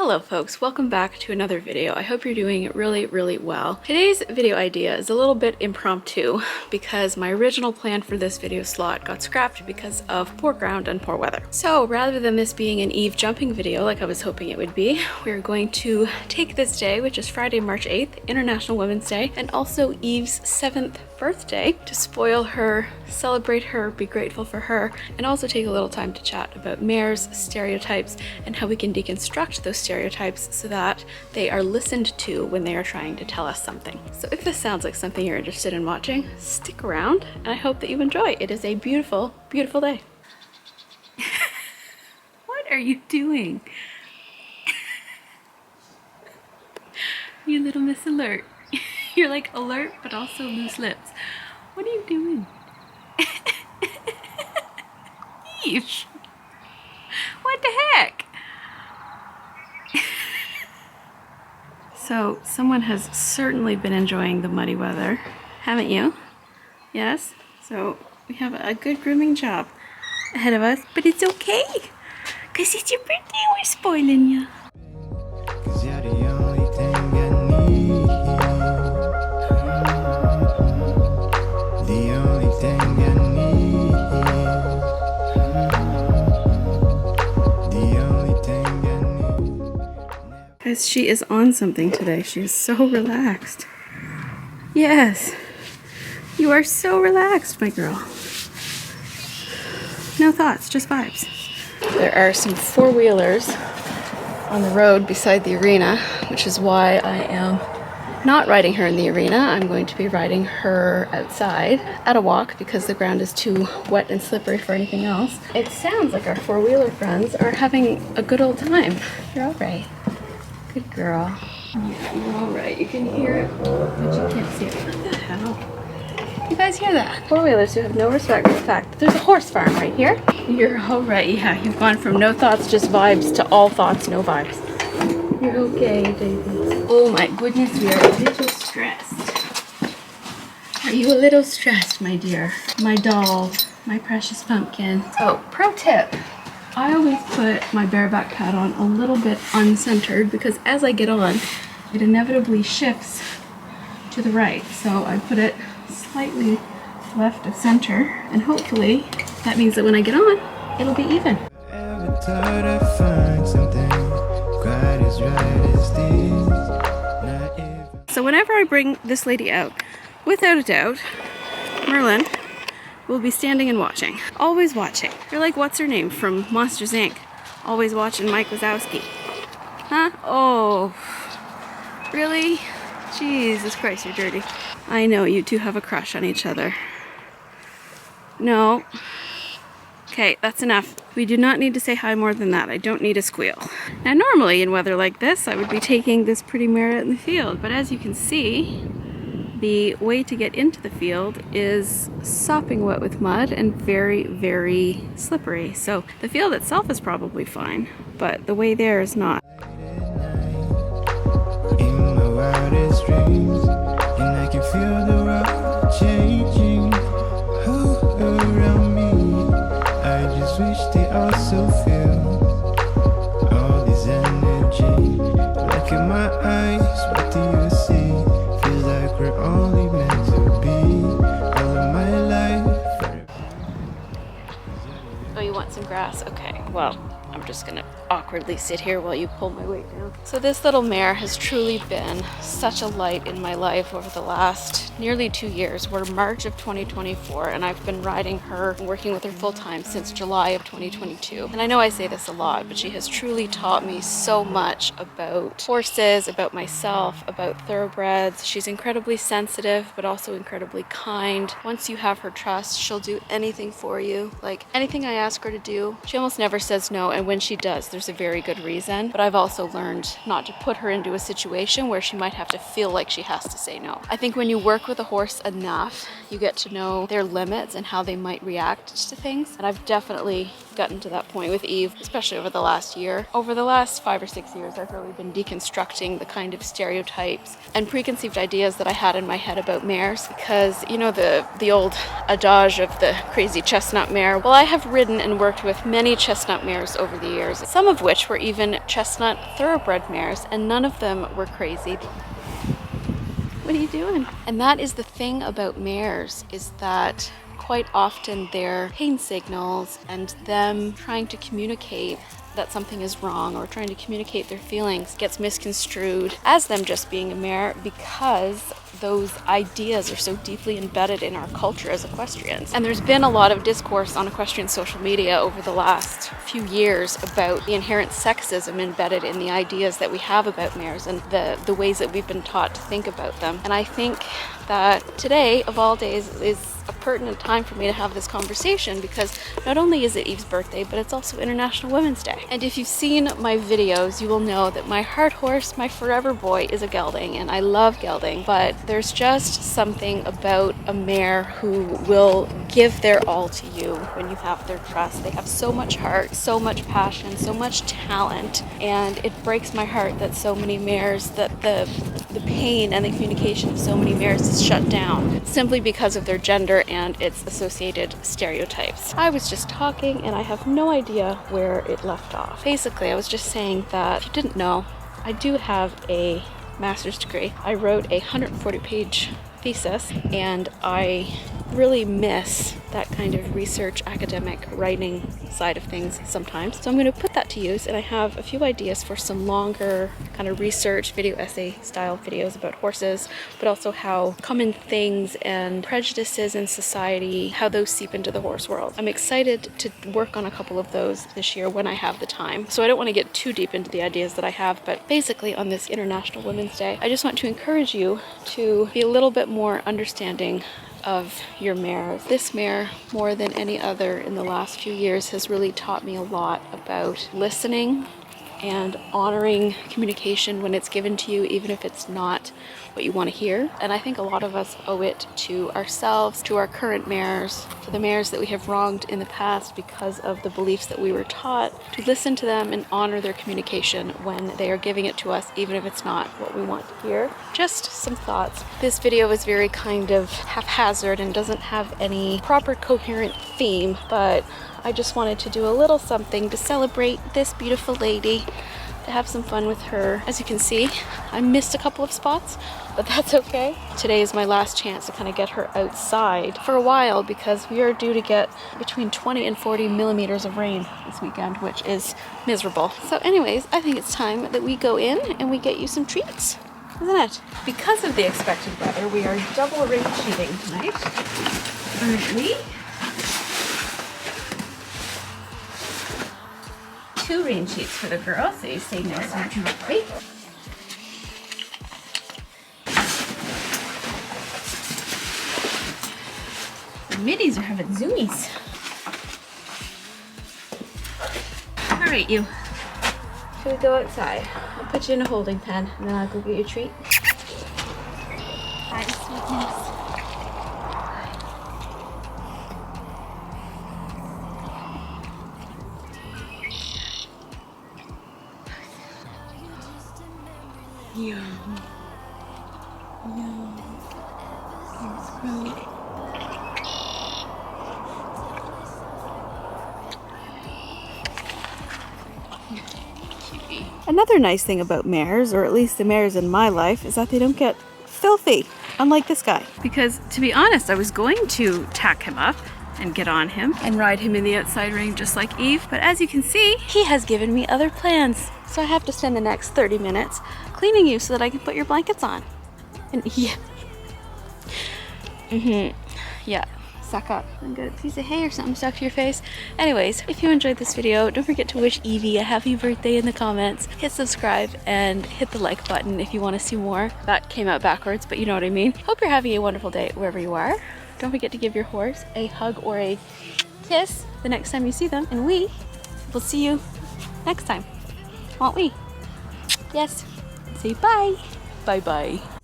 Hello folks, welcome back to another video. I hope you're doing really well. Today's video idea is a little bit impromptu because my original plan for this video slot got scrapped because of poor ground and poor weather. So rather than this being an Eve jumping video like I was hoping it would be, we're going to take this day, which is Friday, March 8th, International Women's Day, and also Eve's 7th birthday, to spoil her, celebrate her, be grateful for her, and also take a little time to chat about mares, stereotypes, and how we can deconstruct those stereotypes so that they are listened to when they are trying to tell us something. So if this sounds like something you're interested in watching, stick around, and I hope that you enjoy. It is a beautiful, beautiful day. What are you doing? You little Miss Alert. You're like alert, but also loose lips. What are you doing? Eve! What the heck? So, someone has certainly been enjoying the muddy weather, haven't you? Yes? So, we have a good grooming job ahead of us, but it's okay, because it's your birthday and we're spoiling you. Guys, she is on something today. She is so relaxed. Yes, you are so relaxed, my girl. No thoughts, just vibes. There are some four-wheelers on the road beside the arena, which is why I am not riding her in the arena. I'm going to be riding her outside at a walk because the ground is too wet and slippery for anything else. It sounds like our four-wheeler friends are having a good old time. You're all right. Good girl. Yeah, you're all right. You can hear it, but you can't see it. What the hell? You guys hear that? Four-wheelers who have no respect for the fact that there's a horse farm right here. You're all right. Yeah, you've gone from no thoughts, just vibes, to all thoughts, no vibes. You're okay, baby. Oh my goodness, we are a little stressed. Are you a little stressed, my dear? My doll, my precious pumpkin. So, pro tip. I always put my bareback pad on a little bit uncentered because as I get on, it inevitably shifts to the right. So I put it slightly left of center, and hopefully that means that when I get on, it'll be even. So whenever I bring this lady out, without a doubt, Merlin will be standing and watching. Always watching. You're like, what's her name from Monsters, Inc.? Always watching Mike Wazowski. Huh? Oh. Really? Jesus Christ, you're dirty. I know, you two have a crush on each other. No. Okay, that's enough. We do not need to say hi more than that. I don't need a squeal. Now normally in weather like this, I would be taking this pretty mare out in the field, but as you can see, the way to get into the field is sopping wet with mud and very slippery. So the field itself is probably fine, but the way there is not. In my wildest dreams, and I can feel the road changing around me. I just wish they also feel all this energy. Look in my eyes, what do you see? Feels like we're only meant to be all of my life. Oh, you want some grass? Okay, well, I'm just gonna awkwardly sit here while you pull my weight down. So this little mare has truly been such a light in my life over the last nearly 2 years. We're March of 2024 and I've been riding her and working with her full time since July of 2022. And I know I say this a lot, but she has truly taught me so much about horses, about myself, about thoroughbreds. She's incredibly sensitive, but also incredibly kind. Once you have her trust, she'll do anything for you. Like anything I ask her to do, she almost never says no, and when she does, there's a very good reason. But I've also learned not to put her into a situation where she might have to feel like she has to say no. I think when you work with a horse enough, you get to know their limits and how they might react to things. And I've definitely gotten to that point with Eve, especially over the last year. Over the last 5 or 6 years, I've really been deconstructing the kind of stereotypes and preconceived ideas that I had in my head about mares, because you know the old adage of the crazy chestnut mare. Well, I have ridden and worked with many chestnut mares over over the years, some of which were even chestnut thoroughbred mares, and none of them were crazy. What are you doing? And that is the thing about mares, is that quite often their pain signals and them trying to communicate that something is wrong or trying to communicate their feelings gets misconstrued as them just being a mare, because those ideas are so deeply embedded in our culture as equestrians. And there's been a lot of discourse on equestrian social media over the last few years about the inherent sexism embedded in the ideas that we have about mares and the ways that we've been taught to think about them. And I think that today, of all days, is a pertinent time for me to have this conversation, because not only is it Eve's birthday, but it's also International Women's Day. And if you've seen my videos, you will know that my heart horse, my forever boy, is a gelding, and I love gelding, but there's just something about a mare who will give their all to you when you have their trust. They have so much heart, so much passion, so much talent, and it breaks my heart that so many mares, that the pain and the communication of so many mares is shut down simply because of their gender and its associated stereotypes. I was just talking and I have no idea where it left off. Basically, I was just saying that, if you didn't know, I do have a master's degree. I wrote a 140-page thesis, and I really miss that kind of research academic writing side of things sometimes. So I'm going to put that to use, and I have a few ideas for some longer kind of research video essay style videos about horses, but also how common things and prejudices in society, how those seep into the horse world. I'm excited to work on a couple of those this year when I have the time. So I don't want to get too deep into the ideas that I have, but basically on this International Women's Day, I just want to encourage you to be a little bit more understanding of your mares. This mare, more than any other in the last few years, has really taught me a lot about listening and honoring communication when it's given to you, even if it's not what you want to hear. And I think a lot of us owe it to ourselves, to our current mares, to the mares that we have wronged in the past because of the beliefs that we were taught, to listen to them and honor their communication when they are giving it to us, even if it's not what we want to hear. Just some thoughts. This video is very kind of haphazard and doesn't have any proper coherent theme, but I just wanted to do a little something to celebrate this beautiful lady, to have some fun with her. As you can see, I missed a couple of spots, but that's okay. Today is my last chance to kind of get her outside for a while, because we are due to get between 20 and 40 millimeters of rain this weekend, which is miserable. So anyways, I think it's time that we go in and we get you some treats, isn't it? Because of the expected weather, we are double rain sheeting tonight. Currently, 2 rain sheets for the girls, so you stay nice and dry. The middies are having zoomies. Alright, you. Should we go outside? I'll put you in a holding pen, and then I'll go get your treat. Hi, sweetness. Yum. Yum. Here's Crow. Another nice thing about mares, or at least the mares in my life, is that they don't get filthy, unlike this guy. Because, to be honest, I was going to tack him up and get on him and ride him in the outside ring just like Eve, but as you can see, he has given me other plans. So I have to spend the next 30 minutes cleaning you so that I can put your blankets on. And yeah. Yeah. Suck up and get a piece of hay or something stuck to your face. Anyways, if you enjoyed this video, don't forget to wish Evie a happy birthday in the comments. Hit subscribe and hit the like button if you want to see more. That came out backwards, but you know what I mean. Hope you're having a wonderful day wherever you are. Don't forget to give your horse a hug or a kiss the next time you see them. And we will see you next time. Won't we? Yes. Say bye. Bye-bye.